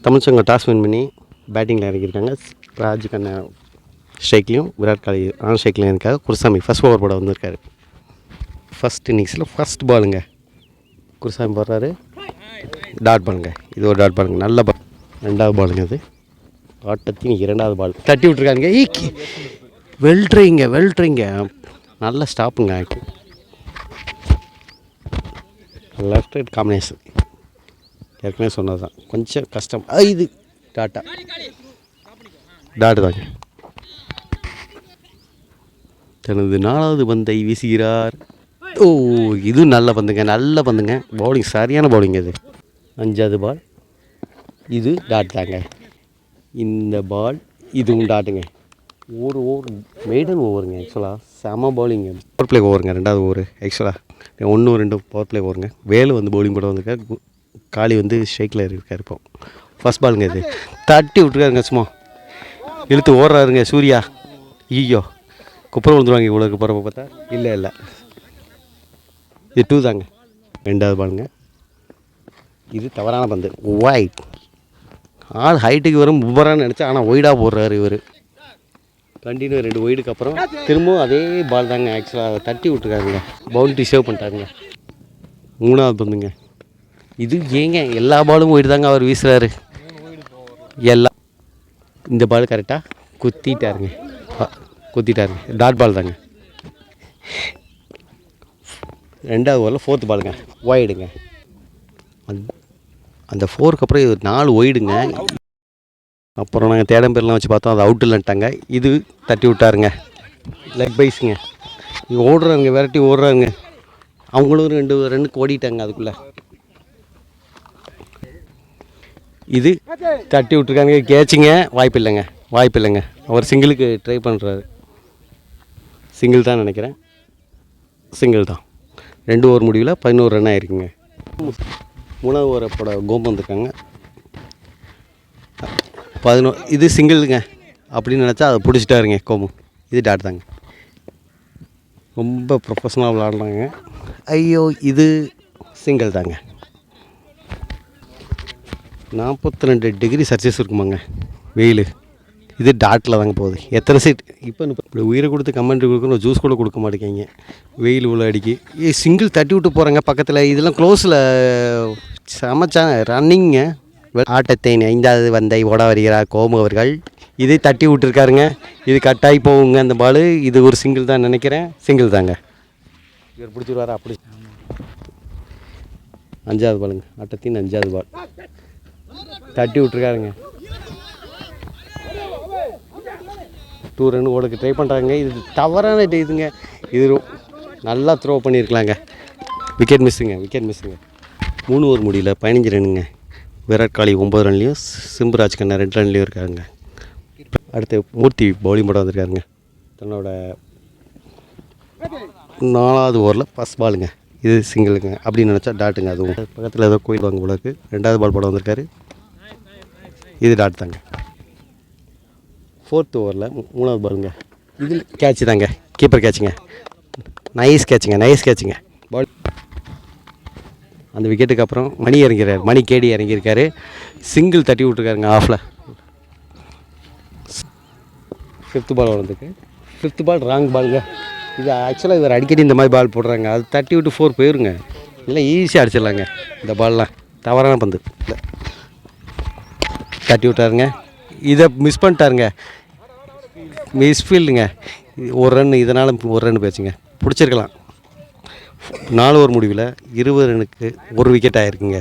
தமிழ்ச்சங்க toss win பண்ணி பேட்டிங்கில் இறங்கியிருக்காங்க. ராஜ் கண்ணா ஸ்ட்ரைக்லையும் விராட் கோலி நான் ஸ்ட்ரைக்லையும் இருக்காங்க. குருசாமி ஃபஸ்ட் ஓவர் போட வந்திருக்காரு. ஃபஸ்ட் இன்னிங்ஸில் ஃபஸ்ட் பாலுங்க. குருசாமி போடுறாரு. டாட் பாலுங்க. இது ஒரு டாட் பாலுங்க. நல்ல பால். ரெண்டாவது பாலுங்க. அது ஆட்டத்தின் இரண்டாவது பால். தட்டி விட்ருக்காங்க. வெல்ட்ரிங்க நல்ல ஸ்டாப்புங்க. லெஃப்ட் ரைட் காம்பினேஷன் ஏற்கனவே சொன்னது தான். கொஞ்சம் கஷ்டம். இது டாட்டா தாங்க. தனது 4வது பந்தை வீசுகிறார். ஓ, இது நல்ல பந்துங்க. பவுலிங் சரியான பவுலிங். அது 5வது பால். இது டாட் தாங்க. இந்த பால் இதுவும் டாட்டுங்க. ஒரு ஓவர் மெய்டன் ஓவருங்க. ஆக்சுவலாக செம பவுலிங்க. Power play ஓவருங்க. 2வது ஓவர். ஆக்சுவலாக 1 2 பவர் பிளே ஓவருங்க. வேலு வந்து பவுலிங் போட வந்திருக்காரு. காளி வந்து ஸ்ட்ரைக்கில் இருக்கார். இப்போ ஃபஸ்ட் பாலுங்க. இது தட்டி விட்டுருக்காருங்க. சும்மா இழுத்து ஓடுறாருங்க சூர்யா. ஐயோ, குப்பரை விழுந்துருவாங்க இவ்வளோக்கு போகிறப்ப பார்த்தா. இல்லை இது 2 தாங்க. 2வது பாலுங்க. இது தவறான பந்து. ஒயிட். ஆள் ஹைட்டுக்கு வரும் புவரான்னு நினச்சா, ஆனால் ஒய்டாக போடுறாரு இவர். கண்டினியூ 2 ஒய்டுக்கு அப்புறம் திரும்பவும் அதே பால் தாங்க. ஆக்சுவலாக தட்டி விட்டுருக்காருங்க. Boundary save பண்ணிட்டாருங்க. 3வது பந்துங்க. இது ஏங்க எல்லா பாலும் ஒய்டு தாங்க அவர் வீசுகிறாரு. இந்த பால் கரெக்டாக குத்திட்டாருங்க. டாட் பால் தாங்க. 2வது ஓவரில் 4th பாலுங்க. ஒய்டுங்க. அந்த 4க்கு அப்புறம் இது 4 ஒய்டுங்க. அப்புறம் நாங்கள் தேடம் பேர்லாம் வச்சு பார்த்தோம். அது அவுட் இல்லைன்ட்டாங்க. இது தட்டி விட்டாருங்க. லெக் பைஸுங்க. ஓடுறாருங்க. விரட்டி ஓடுறாருங்க. அவங்களும் 2 ரன்னுக்கு ஓடிட்டாங்க அதுக்குள்ளே. இது தட்டி விட்டுருக்காங்க. கேட்சிங்க. வாய்ப்பு இல்லைங்க. அவர் சிங்கிளுக்கு ட்ரை பண்ணுறாரு. சிங்கிள் தான் நினைக்கிறேன். சிங்கிள் தான். 2 ஓவர் முடிவில் 11 ரன் ஆகிருக்குங்க. 3வது ஓவரை போட கோம் வந்திருக்காங்க. 11. இது சிங்கிளுங்க அப்படின்னு நினச்சா அதை பிடிச்சிட்டாருங்க கோமு. இது டாட் தாங்க. ரொம்ப ப்ரொஃபஷனலாக விளாட்றாங்க. ஐயோ, இது சிங்கிள் தாங்க. 42 டிகிரி செல்சியஸ் இருக்குமாங்க வெயில். இது டாட்டில் தாங்க போகுது. எத்தனை சீட் இப்போ இப்படி உயிரை கொடுத்து கமெண்ட் கொடுக்கணும். ஜூஸ் கூட கொடுக்க மாட்டேங்க. வெயில் உள்ள அடிக்கி. சிங்கிள் தட்டி விட்டு போகிறாங்க பக்கத்தில். இதெல்லாம் க்ளோஸில் சமைச்சா ரன்னிங்க. ஆட்டத்தை 5வது பந்தை ஓட வருகிறார் கோமு அவர்கள். இதை தட்டி விட்டுருக்காருங்க. இது கட்டாகி போகுங்க அந்த பால். இது ஒரு சிங்கிள் தான் நினைக்கிறேன். சிங்கிள் தாங்க. இவர் பிடிச்சிருவாரா? அப்படி 5வது பாலுங்க. ஆட்டத்தின் 5வது பால். தட்டி விட்டுருக்காருங்க. 2 ரன் ஓடுக்கு ட்ரை பண்ணுறாங்க. இது தவறான இதுங்க. இது நல்லா த்ரோ பண்ணியிருக்கலாங்க. விக்கெட் மிஸ்ஸுங்க. 3 ஓவர் முடியல 15 ரன்னுங்க. விராட் கோலி 9 ரன்லேயும் சிம்புராஜ் கண்ணா 2 ரன்லேயும் இருக்காருங்க. அடுத்து மூர்த்தி பவுலிங் போட வந்திருக்காருங்க. தன்னோட 4வது ஓவரில் ஃபஸ்ட் பாலுங்க. இது சிங்கிளுங்க அப்படின்னு நினச்சா டாட்டுங்க. அதுவும் பக்கத்தில் ஏதோ கோயில் வாங்க போலக்கு. 2வது பால் போட வந்திருக்காரு. இது டாட் தாங்க. 4th ஓவரில் 3வது பாலுங்க. இதில் கேட்ச் தாங்க. கீப்பர் கேட்சுங்க. நைஸ் கேட்சுங்க. பால் அந்த விக்கெட்டுக்கு அப்புறம் மணி கேடி இறங்கியிருக்காரு. சிங்கிள் தட்டி விட்டுருக்காருங்க ஆஃபில். 5th பால் வளர்ந்துருக்கு. 5th பால் ராங் பாலுங்க. இது ஆக்சுவலாக இவர் அடிக்கடி இந்த மாதிரி பால் போடுறாங்க. அது தட்டி விட்டு 4 போயிருங்க. இல்லை ஈஸியாக அடிச்சிடலாங்க. இந்த பால்லாம் தவறான பந்து. இல்லை தட்டி விட்டாருங்க. இதை மிஸ் பண்ணிட்டாருங்க. மிஸ்ஃபீல்டுங்க. 1 ரன். இதனால் 1 ரன் போயிடுச்சுங்க. பிடிச்சிருக்கலாம். 4 ஓவர் முடிவில் 20 ரனுக்கு 1 விக்கெட் ஆகிருக்குங்க.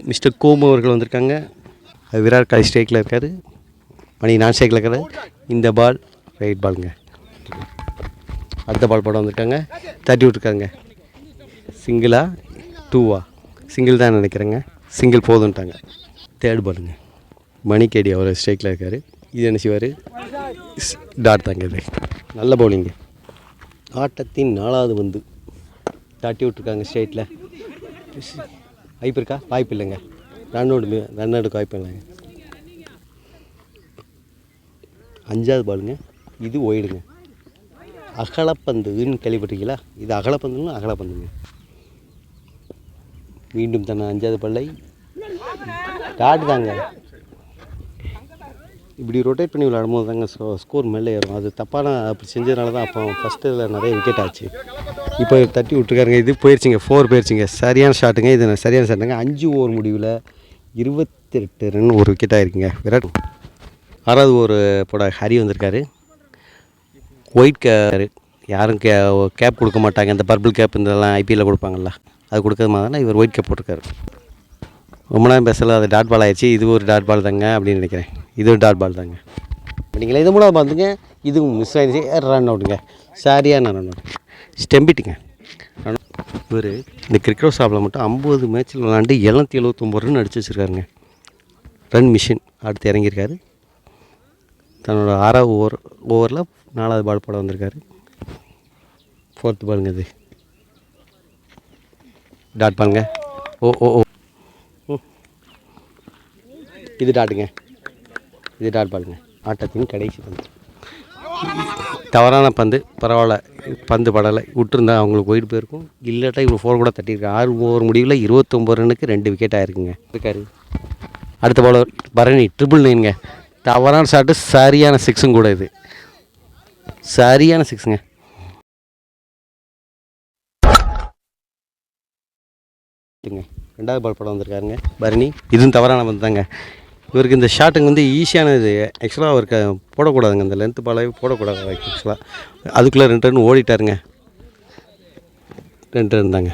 மிஸ்டர் கோமு அவர்கள் வந்திருக்காங்க. விராட் கோலி ஸ்ட்ரைக்கில் இருக்கார். மணி நான் ஸ்ட்ரைக்கில் இருக்காரு. இந்த பால் ரைட் பாலுங்க. அடுத்த பால் போட வந்திருக்காங்க. தட்டி விட்டுருக்காங்க. சிங்கிளா 2வா? சிங்கிள் தான் நினைக்கிறேங்க. சிங்கிள் போதுன்ட்டாங்க. 3rd பாலுங்க. மணி கேடி அவர் ஸ்ட்ரைக்கில் இருக்கார். இது என்ன செய்வார்? டாட் தாங்க. இது நல்ல பவுலிங்கு. ஆட்டத்தின் 4வது பந்து. தட்டி விட்ருக்காங்க ஸ்ட்ரைட்டில். வாய்ப்பு இருக்கா? வாய்ப்பு இல்லைங்க. ரன் எடுக்க வாய்ப்பு இல்லைங்க. 5வது பாலுங்க. இது ஒய்டுங்க. அகலப்பந்துன்னு கேள்விப்பட்டிருக்கீங்களா? இது அகலப்பந்துங்க. மீண்டும் தன்னை 5வது பல்லை டாட் தாங்க. இப்படி ரொட்டேட் பண்ணி விளையாடும்போது தாங்க ஸ்கோர் மேலே ஏறும். அது தப்பான அப்படி செஞ்சதுனால தான் அப்போ ஃபஸ்ட்டு இதில் நிறைய விக்கெட் ஆச்சு. இப்போ தட்டி விட்டுருக்காருங்க. இது போயிடுச்சிங்க, 4 போயிடுச்சிங்க. சரியான ஷாட்டுங்க, இது சரியான ஷாட்டுங்க. 5 ஓவர் முடிவில் 28 ரன் ஒரு விக்கெட் ஆகிருக்குங்க. விராட் 6வது ஓவர் போட ஹரி வந்திருக்காரு. ஒயிட் யாரும் கேப் கொடுக்க மாட்டாங்க. இந்த பர்பிள் கேப் இதெல்லாம் ஐபிஎல்லில் கொடுப்பாங்கள்ல, அது கொடுக்கறது மாதிரி தான் இவர் ஒயிட் கேப் போட்டிருக்காரு. ரொம்ப நேரம் பேசல, அது டாட் பால் ஆயிடுச்சு. இது ஒரு டாட் பால் தாங்க அப்படின்னு நினைக்கிறேன். இது ஒரு டாட் பால் தாங்க. அப்படிங்களா, இது மூலம் பார்த்துங்க. இதுவும் மிஸ் ஆகிடுச்சு. ரன் அவுட்டுங்க, சரியான ரன் அவுட், ஸ்டெம்பிட்டுங்க. இவர் இந்த கிரிக்கெட் ஷாப்பில் மட்டும் 50 மேட்ச்சில் விளாண்டு 779 ரன் அடிச்சு வச்சுருக்காருங்க. Run machine. அடுத்து இறங்கியிருக்காரு. தன்னோட 6வது ஓவரில் 4வது பால் போட வந்திருக்காரு. 4th பாலுங்க. இது டாட் பாலுங்க. ஓ ஓ ஓ இது டாட்டுங்க, இது டாட் பாலுங்க. ஆட்டத்தின் கடைசி பந்து. தவறான பந்து, பரவாயில்ல, பந்து படலை, விட்டுருந்தா அவங்களுக்கு போயிட்டு போயிருக்கும். இல்லாட்டா இவ்வளோ 4 கூட தட்டியிருக்காரு. 6 ஓவர் முடிவில் 29 ரன்னுக்கு 2 விக்கெட் ஆகிருக்குங்க. இருக்காரு. அடுத்த பாலர் பரணி, 999ங்க. தவறான ஷாட்டு, சரியான 6ம் கூட. இது சரியான 6ங்க. ரெண்டாவது பால் படம் வந்திருக்காருங்க பரணி. இதுவும் தவறான பந்து தாங்க. இவருக்கு இந்த ஷாட்டுங்க வந்து ஈஸியானது. ஆக்சுவலாக அவருக்கு போடக்கூடாதுங்க, இந்த லென்த்து பாலாகவே போடக்கூடாது ஆக்சுவலாக. அதுக்குள்ளே 2 ரன் ஓடிட்டாருங்க. 2 ரன் தாங்க.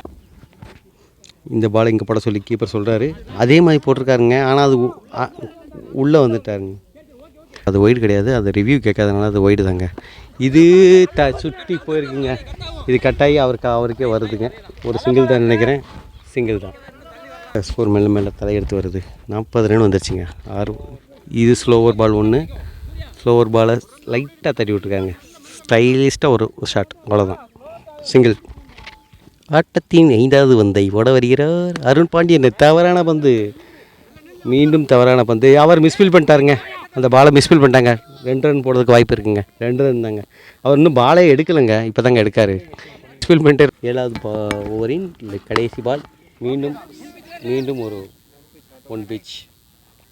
இந்த பாலை இங்கே போட சொல்லி கீப்பர் சொல்கிறாரு. அதே மாதிரி போட்டிருக்காருங்க. ஆனால் அது உள்ளே வந்துட்டாருங்க. அது ஒய்டு கிடையாது. அது ரிவ்யூ கேட்காதனால அது ஒய்டு தாங்க. இது சுற்றி போயிருக்குங்க. இது கட்டாயி அவருக்கே வருதுங்க. ஒரு சிங்கிள் தான் நினைக்கிறேன். சிங்கிள் தான். ஸ்கோர் மேலே மேலே தலையெடுத்து வருது. 40 ரன் வந்துருச்சுங்க. 6. இது ஸ்லோவர் பால் 1. ஸ்லோவர் பாலை லைட்டாக தட்டி விட்டுருக்காங்க. ஸ்டைலிஸ்ட்டாக ஒரு ஷாட், அவ்வளோதான். சிங்கிள். ஆட்டத்தின் 5வது பந்தை ஓட வருகிறார் அருண் பாண்டியன். தவறான பந்து, மீண்டும் தவறான பந்து. அவர் மிஸ்ஃபீல் பண்ணிட்டாருங்க. அந்த பாலை மிஸ்ஃபீல் பண்ணிட்டாங்க. 2 ரன் போடுறதுக்கு வாய்ப்பு இருக்குங்க. 2 ரன் தாங்க. அவர் இன்னும் பாலே எடுக்கலைங்க, இப்போ தாங்க எடுக்கார். மிஸ்ஃபீல் பண்ணிட்டு 7வது ஓவரின் கடைசி பால். மீண்டும் ஒரு 1 pitch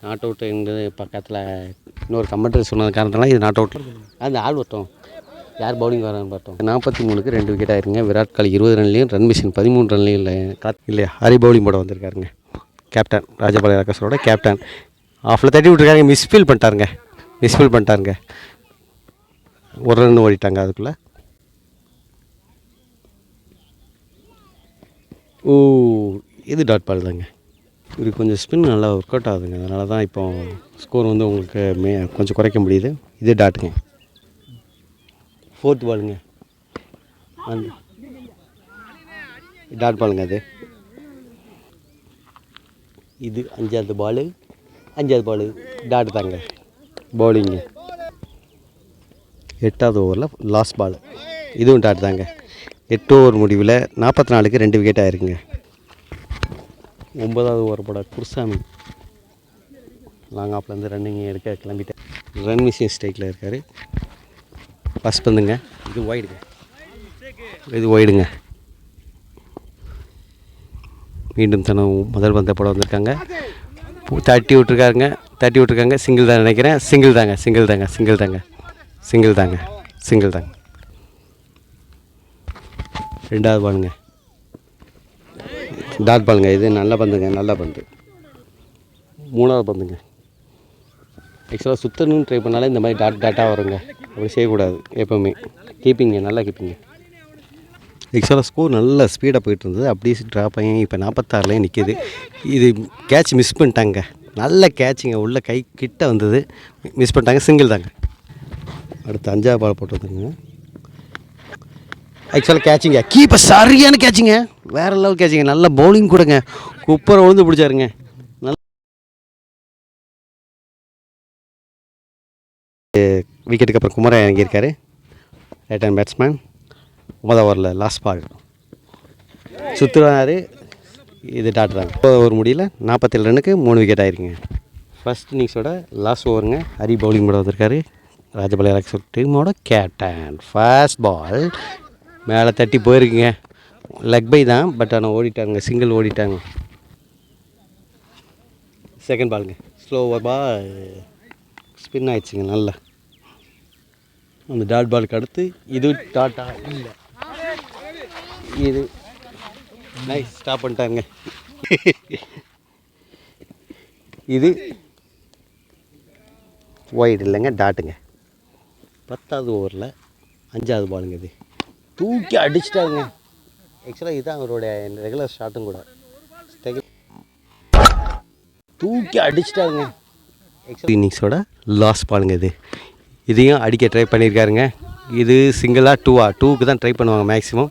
நாட் அவுட். எங்கள் பக்கத்தில் இன்னொரு கமெண்ட்ரி சொன்னது காரணத்தினால இது நாட் அவுட். அந்த ஆள் வரட்டும், யார் பவுலிங் வரான்னு பார்த்தோம். 43க்கு 2 விக்கெட் ஆயிருங்க. விராட் கோலி 20 ரன்லேயும், ரன் மிஷின் 13 ரன்லேயும் இல்லையா. ஹரி பவுலிங் போட வந்திருக்காருங்க. Captain Rajapalayam ராக்கர்ஸோட captain. ஆஃபில் தட்டி விட்டுருக்காங்க. மிஸ்ஃபீல் பண்ணிட்டாருங்க. 1 ரன் ஓடிட்டாங்க அதுக்குள்ளே. ஓ, இது டாட் பால் தாங்க. இது கொஞ்சம் ஸ்பின் நல்லா ஒர்க் அவுட் ஆகுதுங்க. அதனால தான் இப்போ ஸ்கோர் வந்து உங்களுக்கு கொஞ்சம் குறைக்க முடியுது. இது டாட்டுங்க. 4th பாலுங்க. அந்த டாட் பாலுங்க. இது 5வது பாலு டாட் தாங்க. பவுலிங்கு 8வது ஓவரில் லாஸ்ட் பால். இதுவும் டாட் தாங்க. 8 ஓவர் முடிவில் 44க்கு 2 விக்கெட் ஆகிருக்குங்க. 9வது ஓவர் போட குருசாமி லாங் ஆஃப்லேருந்து ரன்னிங் எடுக்க கிளம்பிட்டேன். ரன் மிஷின் ஸ்ட்ரைக்கில் இருக்கார். ஃபஸ்ட் பந்துங்க. இது ஒய்டுங்க. மீண்டும் முதல் பந்தை போட வந்திருக்காங்க. தட்டி விட்டுருக்காங்க. சிங்கிள் தான் நினைக்கிறேன். சிங்கிள் தாங்க. 2வது பாலுங்க. டாட் பாலுங்க. இது நல்ல பந்து. 3வது பந்துங்க. ஆக்சுவலாக சுற்றணும்னு ட்ரை பண்ணாலே இந்த மாதிரி டாட்டாக வருங்க. அப்படி செய்யக்கூடாது எப்போவுமே. நல்லா கீப்பிங்க. ஆக்சுவலாக ஸ்கோர் நல்ல ஸ்பீடாக போயிட்டு இருந்தது. அப்படியே ட்ராப் ஆகி இப்போ 46லேயும் நிற்கிது. இது கேட்ச் மிஸ் பண்ணிட்டாங்க. நல்ல கேட்சுங்க. உள்ள கை கிட்ட வந்தது, மிஸ் பண்ணிட்டாங்க. சிங்கிள் தாங்க. அடுத்து 5வது பால் போட்டு வந்துருங்க. ஆக்சுவலாக கேட்சிங்க. கீப்பர் சரியான கேட்சிங்க. வேறு லெவல் கேட்சிங்க. நல்ல பவுலிங் கூடங்க. குப்பரை விழுந்து பிடிச்சாருங்க. நல்ல விக்கெட்டுக்கு அப்புறம் குமரன் இறங்கியிருக்காரு. Right hand batsman. 9வது ஓவரில் லாஸ்ட் பால் சுற்றுறாரு. இது டாட் தாங்க. ஓவர் முடியல 47 ரன்னுக்கு 3 விக்கெட் ஆயிருக்குங்க. ஃபர்ஸ்ட் இன்னிங்ஸோட லாஸ்ட் ஓவருங்க. ஹரி பவுலிங் போட வந்திருக்காரு. ராஜபாளைய ராக்கர்ஸ் டீமோட கேப்டன். ஃபர்ஸ்ட் பால் மேலே தட்டி போயிருக்குங்க. லெக் பை தான், பட் ஆனால் ஓடிட்டாங்க. சிங்கிள் ஓடிட்டாங்க. செகண்ட் பாலுங்க. ஸ்பின் ஆயிடுச்சுங்க நல்லா. அந்த டாட் பாலுக்கு அடுத்து இது டாட்டா இல்லை, இது நைஸ் ஸ்டாப் பண்ணிட்டாங்க. இது ஒயிட் இல்லைங்க, டாட்டுங்க. 10வது ஓவரில் 5வது பாலுங்க. இது தூக்கி அடிச்சிட்டாங்க. ஆக்சுவலாக இதுதான் அவருடைய ரெகுலர் ஷாட்டும் கூட. தூக்கி அடிச்சிட்டாங்க. ஆக்சுவலி இன்னிங்ஸோட லாஸ்ட் பாலுங்க. இதையும் அடிக்க ட்ரை பண்ணியிருக்காருங்க. இது சிங்கிளாக டூவுக்கு தான் ட்ரை பண்ணுவாங்க மேக்ஸிமம்.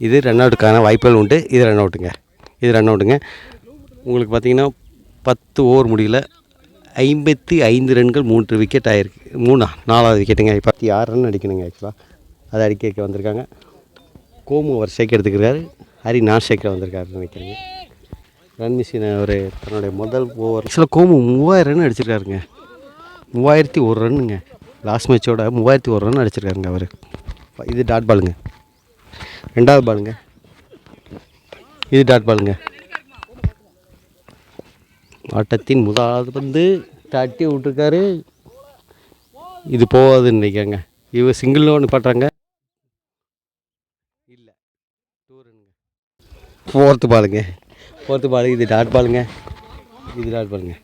இது ரன் அவுட்டுக்கான வாய்ப்புகள் உண்டு. இது ரன் அவுட்டுங்க. உங்களுக்கு பார்த்திங்கன்னா 10 ஓவர் முடியல 55 ரன்கள் 3 விக்கெட் ஆகிருக்கு. 4வது விக்கெட்டுங்க. 26 ரன் அடிக்கணுங்க. ஆக்சுவலாக அதை அடிக்க வந்திருக்காங்க. கோமு அவர் ஸ்ட்ரைக் எடுத்துக்கிறாரு, ஹரி நான் ஸ்ட்ரைக்கில் வந்திருக்காருன்னு நினைக்கிறேங்க. ரன் மிஷின் அவர் தன்னுடைய முதல் ஓவர் ஆக்சுவலாக கோமு 3000 ரன் அடிச்சிருக்காருங்க. 3001 ரன்னுங்க. லாஸ்ட் மேட்சோட 3001 ரன் அடிச்சிருக்காருங்க அவர். இது டாட் பாலுங்க. 2வது பாலுங்க. இது டாட் பாலுங்க. ஆட்டத்தின் முதலாவது பந்து தட்டி விட்டுருக்காரு. இது போகாதுன்னு நினைக்காங்க. இவர் சிங்கிள் ஒன்று பண்ணுறாங்க. இல்லை, 2 ரன்னுங்க. 4th பாலுங்க. இது டாட் பாலுங்க. இது 5வது பாலுங்க.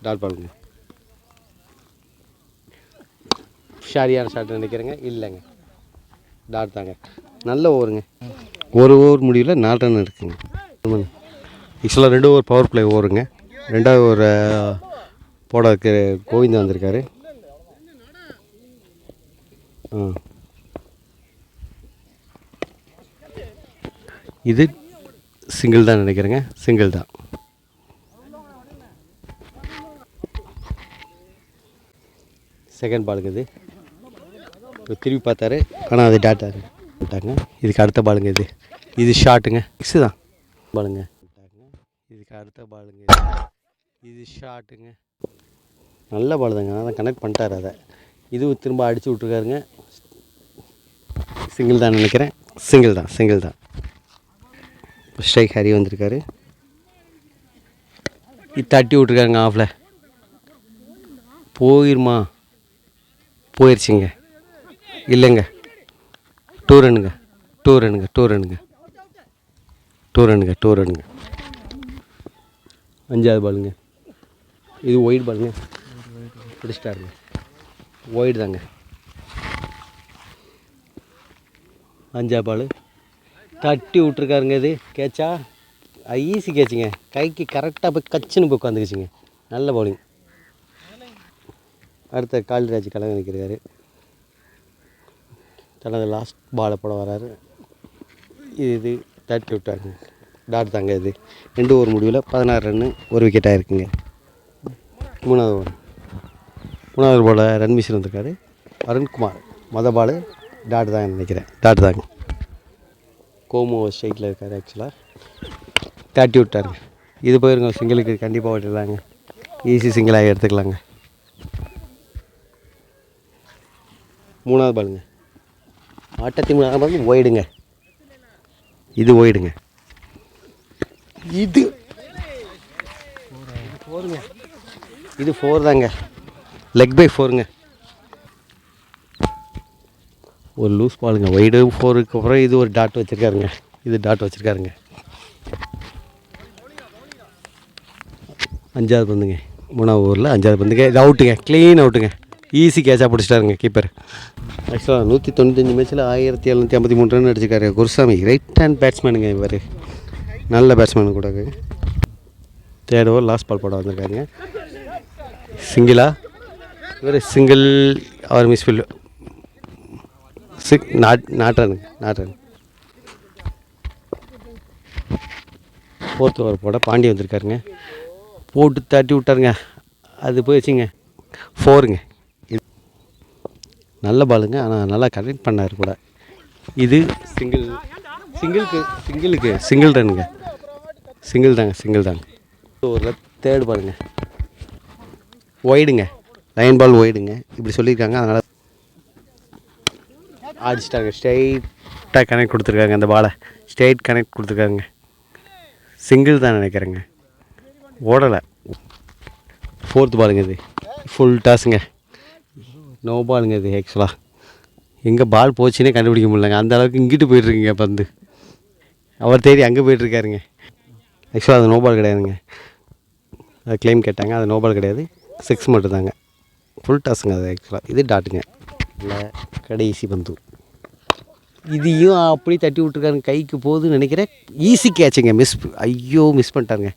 டாட் பாலுங்க. ஷாரியான ஷாட் நினைக்கிறேங்க. இல்லைங்க, டாட் தாங்க. நல்ல ஓவருங்க. ஒரு ஓவர் முடியல 4 ரன் இருக்குங்க. ஆக்சுவலாக 2 ஓவர் பவர் பிளே ஓவருங்க. 2வது ஓவர் போடக்கு கோவிந்தா வந்திருக்காரு. இது சிங்கிள் தான் நினைக்கிறேங்க. சிங்கிள் தான். செகண்ட் பாலுங்க. திருப்பி பார்த்தாரு, ஆனால் அது டாட்டாரு விட்டாங்க. இதுக்கு அடுத்த பாலுங்க. இது ஷாட்டுங்க. 6 தான் பாலுங்க. இதுக்கு அடுத்த பாலுங்க. இது ஷாட்டுங்க. நல்ல பால் தாங்க. அதான் கனெக்ட் பண்ணிட்டார் அதை. இது திரும்ப அடித்து விட்ருக்காருங்க. சிங்கிள் தான் நினைக்கிறேன். சிங்கிள் தான். ஸ்ட்ரைக் ஹரி வந்திருக்காரு. இது தட்டி விட்ருக்காருங்க ஆஃபில். போயிடுச்சுங்க. இல்லைங்க, 2 ரன்னுங்க. 5வது பாலுங்க. இது ஒயிட் பாலுங்க. பிடிச்சிட்டாருங்க. ஒயிட் தாங்க. 5வது பால் தட்டி விட்ருக்காருங்க. இது கேட்சா ஈஸி கேட்சுங்க. கைக்கு கரெக்டாக போய் கச்சுன்னு போய் உட்காந்துக்குச்சிங்க. நல்ல பவுலிங். அடுத்த காளிராஜ் கலங்க நிற்கிறாரு. தனது லாஸ்ட் பாலை போட வராரு. இது தட்டி விட்டாருங்க. டாட் தாங்க. இது 2 ஓவர் முடிவில் 16 ரன்னு 1 விக்கெட் ஆகிருக்குங்க. 3வது பால் ரன் மிஷின் வந்திருக்காரு. அருண்குமார் பால் டாட் தாங்க நினைக்கிறேன். டாட் தாங்க. கோமோ ஸ்ட்ரைக்கில் இருக்கார். ஆக்சுவலாக தட்டி விட்டாருங்க. இது போயிருங்க. சிங்கிளுக்கு கண்டிப்பாக விட்டுடலாங்க. ஈஸி சிங்கிளாக எடுத்துக்கலாங்க. 3வது பாலுங்க. ஆட்டத்தின் 3வது பால் ஒயிடுங்க. இது ஒயிடுங்க. இது 4ங்க. இது 4 தாங்க. லெக் பை 4ங்க. ஒரு லூஸ் பாலுங்க. ஒயிடு 4க்கு அப்புறம் இது ஒரு டாட் வச்சுருக்காருங்க. இது டாட் வச்சுருக்காருங்க. 5வது பந்துங்க. 3வது ஓவரில் 5வது பந்துங்க. இது அவுட்டுங்க. க்ளீன் அவுட்டுங்க. ஈஸி கேட்சாக பிடிச்சிட்டாருங்க கீப்பர். ஆக்சுவலாக 195 மேட்ச்சில் 1753 ரன் அடிச்சிருக்காரு குருசாமி. Right hand பேட்ஸ்மேனுங்க. இவர் நல்ல பேட்ஸ்மேனு கூட. 3rd ஓவர் லாஸ்ட் பால் போட வந்திருக்காருங்க. சிங்கிளா? இவர் சிங்கிள் அவர் misfield. Not run. 4th over போட பாண்டி வந்திருக்காருங்க. போட்டு தட்டி விட்டாருங்க. அது போயிடுச்சுங்க. 4ங்க. நல்ல பாலுங்க. ஆனால் நல்லா கனெக்ட் பண்ணார் கூட. இது சிங்கிள் ரன்னுங்க. சிங்கிள் தாங்க. ஒரு 3rd பாலுங்க. ஒயிடுங்க. லைன் பால் ஒயிடுங்க. இப்படி சொல்லியிருக்காங்க. அதனால் அடிச்சிட்டாங்க. ஸ்ட்ரைட் லெஃப்டாக கனெக்ட் கொடுத்துருக்காங்க. அந்த பாலை ஸ்ட்ரெயிட் கனெக்ட் கொடுத்துருக்காங்க. சிங்கிள் தான் நினைக்கிறேங்க, ஓடலை. 4th பாலுங்க இது. ஃபுல் டாஸுங்க, நோ பாலுங்க இது. ஆக்சுவலாக எங்கே பால் போச்சுன்னே கண்டுபிடிக்க முடியலங்க, அந்த அளவுக்கு இங்கிட்டு போயிட்டுருக்குங்க பந்து. அவர் தேடி அங்கே போயிட்டுருக்காருங்க. ஆக்சுவலாக அது நோ பால் கிடையாதுங்க, அது கிளைம் கேட்டாங்க. அது நோ பால் கிடையாது, 6 மட்டும் தாங்க. ஃபுல் டாஸுங்க அது. ஆக்சுவலாக இது டாட்டுங்க. இல்லை கடைசி பந்து. இதையும் அப்படி தட்டி விட்டுருக்காருங்க, கைக்கு போகுதுன்னு நினைக்கிறேன். ஈஸி கேட்சுங்க, ஐயோ மிஸ் பண்ணிட்டாருங்க.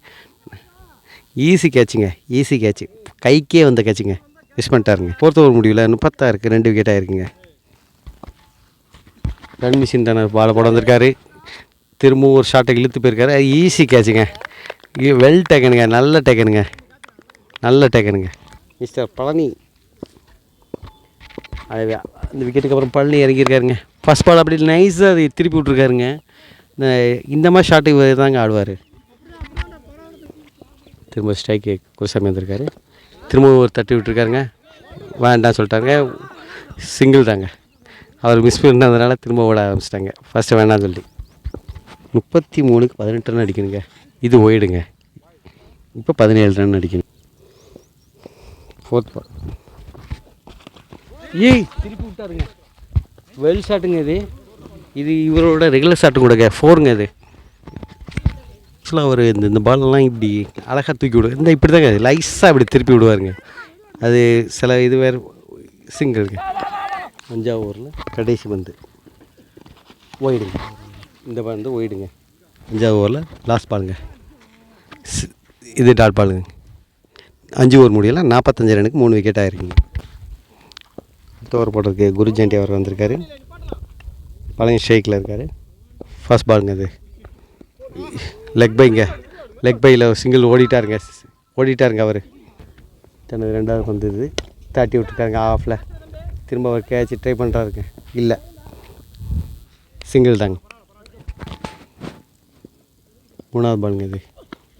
ஈஸி கேட்சுங்க, ஈஸி கேட்சு, கைக்கே வந்த கேட்சுங்க, மிஸ் பண்ணிட்டாருங்க. 4th ஓவர் முடியல, 30 இருக்குது, 2 விக்கெட் ஆகிருக்குங்க. ரன் மிஷின் தானே பாலை போட வந்திருக்காரு. திரும்பவும் ஒரு ஷாட்டை இழுத்து போயிருக்காரு. அது ஈஸி கேட்சுங்க, வெல் டேக்கனுங்க, நல்ல டேக்கனுங்க, நல்ல டேக்கனுங்க. மிஸ்டர் பழனி அது அந்த விக்கெட்டுக்கு அப்புறம் பழனி இறங்கியிருக்காருங்க. ஃபஸ்ட் பால் அப்படி நைஸாக அது திருப்பி விட்ருக்காருங்க. இந்த மாதிரி ஷாட்டு இவர் தாங்க ஆடுவார். திரும்ப ஸ்ட்ரைக்கு குருசாமி வந்திருக்காரு. திரும்ப ஒரு தட்டி விட்டுருக்காருங்க, வேண்டாம் சொல்லிட்டாருங்க. சிங்கிள் தாங்க. அவர் மிஸ் பண்ணதுனால திரும்ப ஓட ஆரம்பிச்சிட்டாங்க. ஃபஸ்ட்டு வேண்டாம் சொல்லி 33க்கு 18 ரன் அடிக்கணுங்க. இது ஒயிடுங்க. இப்போ 17 ரன் அடிக்கணும். 4th பால். ஏய் திருப்பி விட்டாருங்க, வெல் ஷாட்டுங்க இது. இது இவரோட ரெகுலர் ஷாட்டு கூடங்க, 4ங்க இது. ஆக்சுவலாக அவர் இந்த பாலெல்லாம் இப்படி அழகாக தூக்கி விடுவார். இந்த இப்படி தாங்க லைஸாக இப்படி திருப்பி விடுவாருங்க. அது சில இது வேறு சிங்கிள்ங்க. 5வது ஓவரில் கடைசி பந்து ஒயிடுங்க. இந்த பந்து ஒயிடுங்க. 5வது ஓவரில் லாஸ்ட் பாலுங்க. இது டாட் பாலுங்க. 5 ஓவர் முடியல, 45 ரனுக்கு 3 விக்கெட் ஆகிருக்குங்க. அடுத்த ஓவர் போடுறதுக்கு குருஜாண்டி அவர் வந்திருக்காரு. பழனி ஸ்ட்ரைக்கில் இருக்கார். ஃபர்ஸ்ட் பாலுங்க அது. லெக் பைங்க, லெக் பையில் சிங்கிள் ஓடிட்டாருங்க அவர். தனது 2வது பந்து இது தாட்டி விட்டுருக்காருங்க ஆஃபில். திரும்ப அவர் கேட்ச் ட்ரை பண்ணுறாருங்க, இல்லை சிங்கிள் தாங்க. 3வது பாலுங்க இது,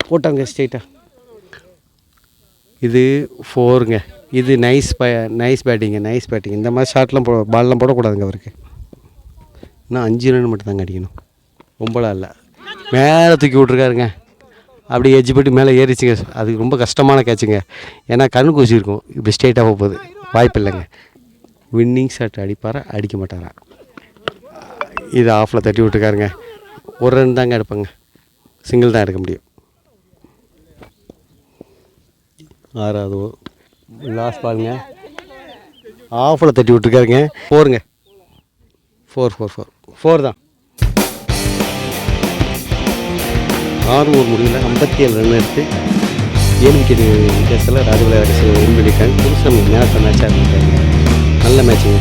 போட்டாங்க ஸ்ட்ரெயிட்டாக. இது 4ங்க. இது நைஸ் பேட்டிங்க, நைஸ் பேட்டிங். இந்த மாதிரி ஷாட்லாம் பால்லாம் போடக்கூடாதுங்க அவருக்கு. இன்னும் 5 ரன் மட்டும் தாங்க அடிக்கணும், ரொம்பலாம் இல்லை. மேலே தூக்கி விட்ருக்காருங்க, அப்படி எஜ்ஜு போட்டு மேலே ஏறிச்சுங்க. அது ரொம்ப கஷ்டமான கேட்சுங்க, ஏன்னா கண்ணு கூசி இருக்கும். இப்படி ஸ்ட்ரெயிட்டாக போகுது, வாய்ப்பு இல்லைங்க. வின்னிங் ஷாட் அடிப்பாரா அடிக்க மாட்டாரா? இது ஆஃபில் தட்டி விட்டுருக்காருங்க. 1 ரன் தாங்க எடுப்பாங்க, சிங்கிள் தான் எடுக்க முடியும். 6வது லாஸ்ட் பாருங்க, ஆஃபில் தட்டி விட்டுருக்காருங்க. 4ங்க, 4 தான். 6 ஓவர் முடியல, 57 ரன் எடுத்து 7 விக்கெட் வித்தியாசத்தில் ராஜபாளைய அரசு வின் பண்ணியிருக்காங்க. புதுசாக மேட்சாக இருந்திருக்காங்க. நல்ல மேட்சுங்க.